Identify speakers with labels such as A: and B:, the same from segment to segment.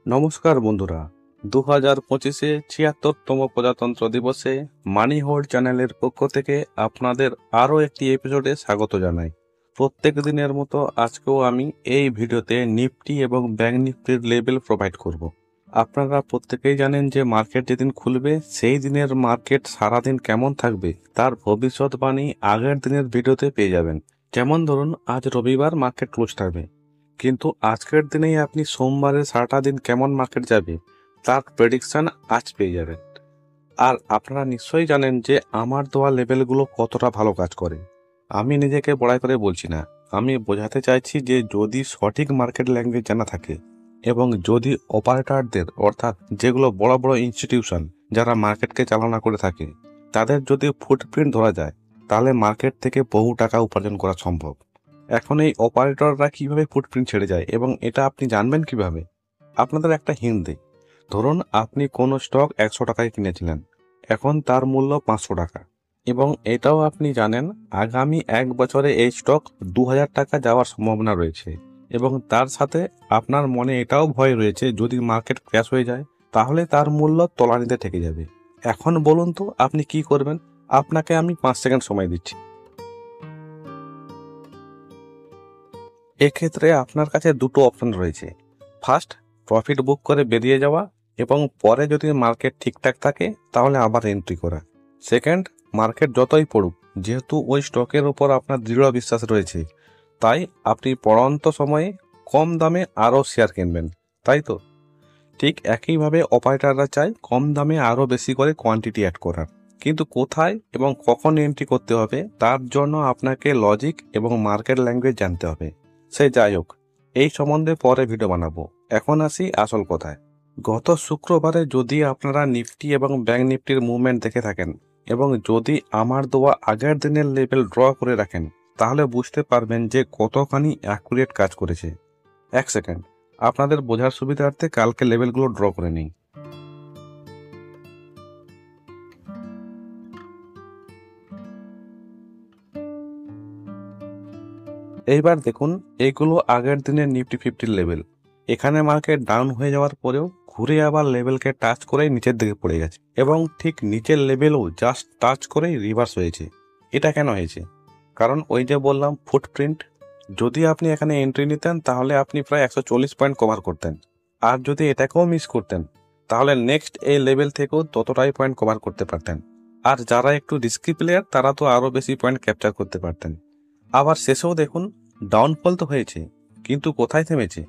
A: নমস্কার বন্ধুরা, 2025-এ 76তম প্রজাতন্ত্র দিবসে মানি হোল্ড চ্যানেলের পক্ষ থেকে আপনাদের আরও একটি এপিসোডে স্বাগত জানাই। প্রত্যেক দিনের মতো আজকেও আমি এই ভিডিওতে নিফটি এবং ব্যাংক নিফটির লেভেল প্রোভাইড করব। আপনারা প্রত্যেকেই জানেন যে মার্কেট যেদিন খুলবে সেই দিনের মার্কেট সারাদিন কেমন থাকবে তার ভবিষ্যৎবাণী আগের দিনের ভিডিওতে পেয়ে যাবেন। যেমন ধরুন, আজ রবিবার মার্কেট ক্লোজ থাকবে, কিন্তু আজকের দিনেই আপনি সোমবারের সারাটা দিন কেমন মার্কেট যাবে তার প্রেডিকশন আজ পেয়ে যাবেন। আর আপনারা নিশ্চয়ই জানেন যে আমার দেওয়া লেভেলগুলো কতটা ভালো কাজ করে। আমি নিজেকে বড়াই করে বলছি না, আমি বোঝাতে চাইছি যে যদি সঠিক মার্কেট ল্যাঙ্গুয়েজ জানা থাকে এবং যদি অপারেটরদের অর্থাৎ যেগুলো বড় বড় ইনস্টিটিউশন যারা মার্কেটকে চালনা করে থাকে তাদের যদি ফুটপ্রিন্ট ধরা যায় তাহলে মার্কেট থেকে বহু টাকা উপার্জন করা সম্ভব। এখন এই অপারেটররা কিভাবে ফুটপ্রিন্ট ছেড়ে যায় এবং এটা আপনি জানবেন কিভাবে? আপনাদের একটা হিন্ট দিই। ধরুন আপনি কোনো স্টক 100 টাকায় কিনেছিলেন, এখন তার মূল্য 500 টাকা, এবং এটাও আপনি জানেন আগামী 1 বছরে এই স্টক 2000 টাকা যাওয়ার সম্ভাবনা রয়েছে, এবং তার সাথে আপনার মনে এটাও ভয় রয়েছে যদি মার্কেট ক্র্যাশ হয়ে যায় তাহলে তার মূল্য তলানিতে ঠেকে যাবে। এখন বলুন তো আপনি কি করবেন? আপনাকে আমি 5 সেকেন্ড সময় দিচ্ছি। এক্ষেত্রে আপনার কাছে দুটো অপশন রয়েছে। ফার্স্ট, প্রফিট বুক করে বেরিয়ে যাওয়া এবং পরে যদি মার্কেট ঠিকঠাক থাকে তাহলে আবার এন্ট্রি করা। সেকেন্ড, মার্কেট যতই পড়ুক, যেহেতু ওই স্টকের উপর আপনার দৃঢ় বিশ্বাস রয়েছে তাই আপনি পড়ন্ত সময়ে কম দামে আরও শেয়ার কিনবেন, তাই তো? ঠিক একইভাবে অপারেটররা চায় কম দামে আরও বেশি করে কোয়ান্টিটি অ্যাড করার, কিন্তু কোথায় এবং কখন এন্ট্রি করতে হবে তার জন্য আপনাকে লজিক এবং মার্কেট ল্যাঙ্গুয়েজ জানতে হবে। সে যাই হোক, এই সম্বন্ধে পরে ভিডিও বানাবো। এখন আসি আসল কথায়। গত শুক্রবারে যদি আপনারা নিফটি এবং ব্যাংক নিফটির মুভমেন্ট দেখে থাকেন এবং যদি আমার দেওয়া আগের দিনের লেভেল ড্র করে রাখেন তাহলে বুঝতে পারবেন যে কতখানি অ্যাকুরেট কাজ করেছে। এক সেকেন্ড, আপনাদের বোঝার সুবিধার্থে কালকে লেভেলগুলো ড্র করে নিই। এইবার দেখুন, এইগুলো আগের দিনের নিফটি ফিফটির লেভেল। এখানে মার্কেট ডাউন হয়ে যাওয়ার পরেও ঘুরে আবার লেভেলকে টাচ করেই নিচের দিকে পড়ে গেছে, এবং ঠিক নিচের লেভেলও জাস্ট টাচ করেই রিভার্স হয়েছে। এটা কেন হয়েছে? কারণ ওই যে বললাম ফুটপ্রিন্ট। যদি আপনি এখানে এন্ট্রি নিতেন তাহলে আপনি প্রায় 140 পয়েন্ট কভার করতেন, আর যদি এটাকেও মিস করতেন তাহলে নেক্সট এই লেভেল থেকেও ততটাই পয়েন্ট কভার করতে পারতেন। আর যারা একটু রিস্কি প্লেয়ার তারা তো আরও বেশি পয়েন্ট ক্যাপচার করতে পারতেন। আবার শেষেও দেখুন, ডাউনফল তো হয়েছে, কিন্তু কোথায় থেমেছে?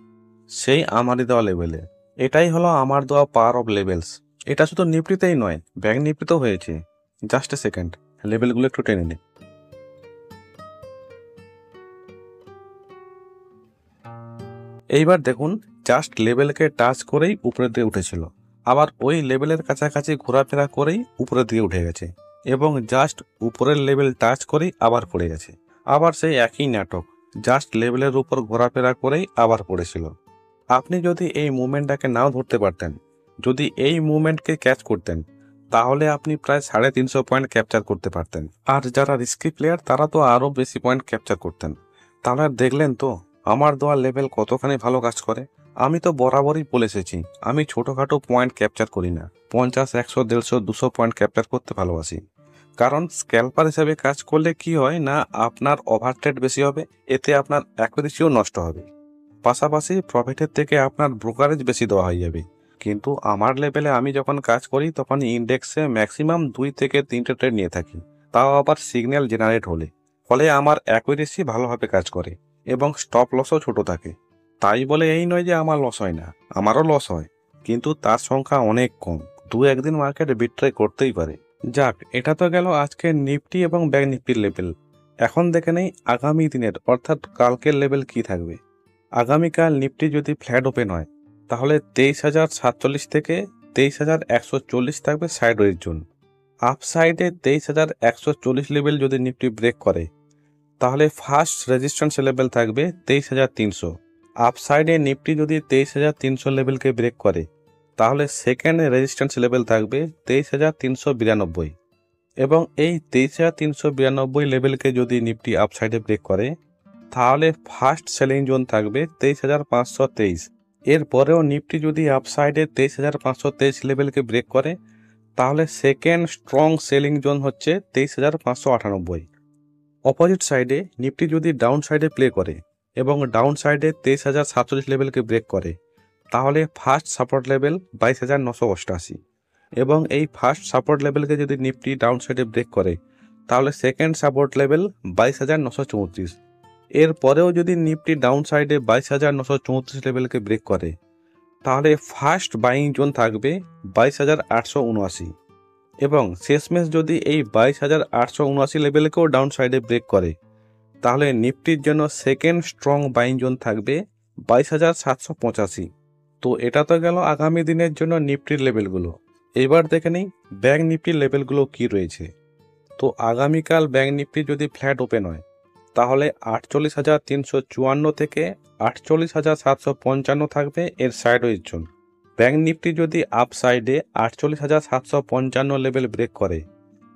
A: সেই আমারই দেওয়া লেভেলে। এটাই হলো আমার দেওয়া পাওয়ার অফ লেভেলস। এটা শুধু নিফটিতেই নয়, ব্যাংক নিফটিতেও হয়েছে। জাস্ট এ সেকেন্ড, লেভেলগুলো একটু টেনে নিই। এইবার দেখুন, জাস্ট লেভেলকে টাচ করেই উপরের দিকে উঠেছিল, আবার ওই লেভেলের কাছাকাছি ঘোরাফেরা করেই উপরের দিকে উঠে গেছে, এবং জাস্ট উপরের লেভেল টাচ করেই আবার পড়ে গেছে। আবার সেই একই নাটক, জাস্ট লেভেলের উপর ঘোরাফেরা করেই আবার পড়েছিল। আপনি যদি এই মুভমেন্টটাকে নাও ধরতে পারতেন, যদি এই মুভমেন্টকে ক্যাচ করতেন তাহলে আপনি প্রায় 350 পয়েন্ট ক্যাপচার করতে পারতেন। আর যারা রিস্কি প্লেয়ার তারা তো আরও বেশি পয়েন্ট ক্যাপচার করতেন। তাহলে দেখলেন তো আমার দেওয়া লেভেল কতখানি ভালো কাজ করে। আমি তো বরাবরই বলে এসেছি আমি ছোটোখাটো পয়েন্ট ক্যাপচার করি না, 50, 100, 150, 200 পয়েন্ট ক্যাপচার করতে ভালোবাসি। কারণ স্ক্যাল্পার হিসেবে কাজ করলে কি হয় না, আপনার ওভারট্রেড বেশি হবে, এতে আপনার অ্যাকুরেসিও নষ্ট হবে, পাশাপাশি প্রফিটের থেকে আপনার ব্রোকারেজ বেশি দেওয়া হয়ে যাবে। কিন্তু আমার লেভেলে আমি যখন কাজ করি তখন ইন্ডেক্সে ম্যাক্সিমাম 2 থেকে 3টে ট্রেড নিয়ে থাকি, তাও আবার সিগন্যাল জেনারেট হলে। ফলে আমার অ্যাকুরেসি ভালোভাবে কাজ করে এবং স্টপ লসও ছোট থাকে। তাই বলে এই নয় যে আমার লস হয় না, আমারও লস হয়, কিন্তু তার সংখ্যা অনেক কম। দু একদিন মার্কেট বিট্রে করতেই পারে। যাক, এটা তো গেল আজকে নিফটি এবং ব্যাংক নিফটির লেভেল। এখন দেখে নেই আগামী দিনের অর্থাৎ কালকের লেভেল কি থাকবে। আগামীকাল নিফটি যদি ফ্ল্যাট ওপেন হয় তাহলে 23,047 থেকে 23,140 থাকবে সাইডওয়েজ জোন। আপসাইডে 23,140 লেভেল যদি নিফটি ব্রেক করে তাহলে ফার্স্ট রেজিস্ট্যান্স লেভেল থাকবে 23,300। আপসাইডে নিফটি যদি 23,300 লেভেলকে ব্রেক করে তাহলে সেকেন্ড রেজিস্ট্যান্স লেভেল থাকবে 23,392, এবং এই 23,392 লেভেলকে যদি নিফটি আপসাইডে ব্রেক করে তাহলে ফার্স্ট সেলিং জোন থাকবে 23,523। এরপরেও নিফটি যদি আপসাইডে 23,523 লেভেলকে ব্রেক করে, তাহলে সেকেন্ড স্ট্রং সেলিং জোন হচ্ছে 23,598। অপোজিট সাইডে নিফটি যদি ডাউন সাইডে প্লে করে এবং ডাউন সাইডে 23,047 লেভেলকে ব্রেক করে, তাহলে ফার্স্ট সাপোর্ট লেভেল 22,988 এবং এই ফার্স্ট সাপোর্ট লেভেলকে যদি নিফটি ডাউন সাইডে ব্রেক করে, তাহলে সেকেন্ড সাপোর্ট লেভেল 22,934। এরপরেও যদি নিফটি ডাউন সাইডে 22,934 লেভেলকে ব্রেক করে, তাহলে ফার্স্ট বাইং জোন থাকবে 22,879 এবং শেষমেশ যদি এই 22,879 লেভেলকেও ডাউন সাইডে ব্রেক করে, তাহলে নিফটির জন্য সেকেন্ড স্ট্রং বাইং জোন থাকবে 22,785। তো এটা তো গেল আগামী দিনের জন্য নিফটির লেভেলগুলো। এবার দেখে নেই ব্যাংক নিফটির লেভেলগুলো কি রয়েছে। তো আগামীকাল ব্যাংক নিফটি যদি ফ্ল্যাট ওপেন হয়, তাহলে 48,354 থেকে 48,755 থাকবে এর সাইডওয়েজ জোন। ব্যাংক নিফটি যদি আপ সাইডে 48,755 লেভেল ব্রেক করে,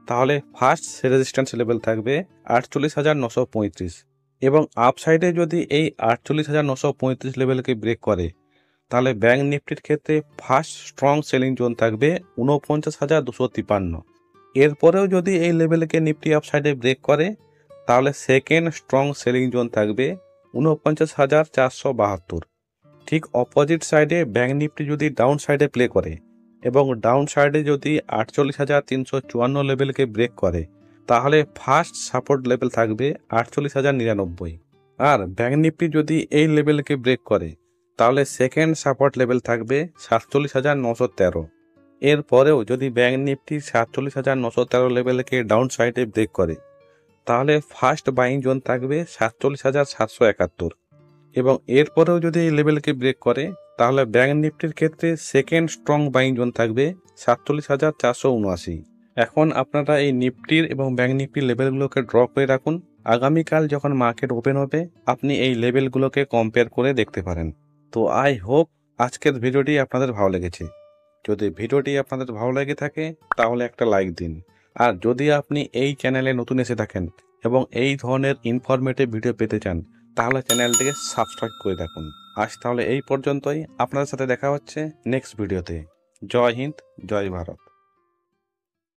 A: তাহলে ফার্স্ট রেজিস্ট্যান্স লেভেল থাকবে 48,935 এবং আপ সাইডে যদি এই 48,935 লেভেলকে ব্রেক করে, তাহলে ব্যাংক নিফটির ক্ষেত্রে ফার্স্ট স্ট্রং সেলিং জোন থাকবে 49,253। এরপরেও যদি এই লেভেলকে নিফটি আপ সাইডে ব্রেক করে, তাহলে সেকেন্ড স্ট্রং সেলিং জোন থাকবে 49,472। ঠিক অপোজিট সাইডে ব্যাংক নিফটি যদি ডাউন সাইডে প্লে করে এবং ডাউন সাইডে যদি 48,354 লেভেলকে ব্রেক করে, তাহলে ফার্স্ট সাপোর্ট লেভেল থাকবে 48,099 আর ব্যাংক নিফটি যদি এই লেভেলকে ব্রেক করে, তাহলে সেকেন্ড সাপোর্ট লেভেল থাকবে 47,913। এরপরেও যদি ব্যাংক নিফটি 47,913 লেভেলকে ডাউন সাইডে ব্রেক করে, তাহলে ফার্স্ট বাইং জোন থাকবে 47,771 এবং এরপরেও যদি এই লেভেলকে ব্রেক করে, তাহলে ব্যাংক নিফটির ক্ষেত্রে সেকেন্ড স্ট্রং বাইং জোন থাকবে 47,479। এখন আপনারা এই নিফটির এবং ব্যাংক নিফটির লেভেলগুলোকে ড্র করে রাখুন। আগামীকাল যখন মার্কেট ওপেন হবে, আপনি এই লেভেলগুলোকে কম্পেয়ার করে দেখতে পারেন। তো আই হোপ আজকের ভিডিওটি আপনাদের ভালো লেগেছে। যদি ভিডিওটি আপনাদের ভালো লেগে থাকে, তাহলে একটা লাইক দিন। আর যদি আপনি এই চ্যানেলে নতুন এসে থাকেন এবং এই ধরনের ইনফরমেটিভ ভিডিও পেতে চান, তাহলে চ্যানেলটিকে সাবস্ক্রাইব করে রাখুন। আজ তাহলে এই পর্যন্তই। আপনাদের সাথে দেখা হচ্ছে নেক্সট ভিডিওতে। জয় হিন্দ, জয় ভারত।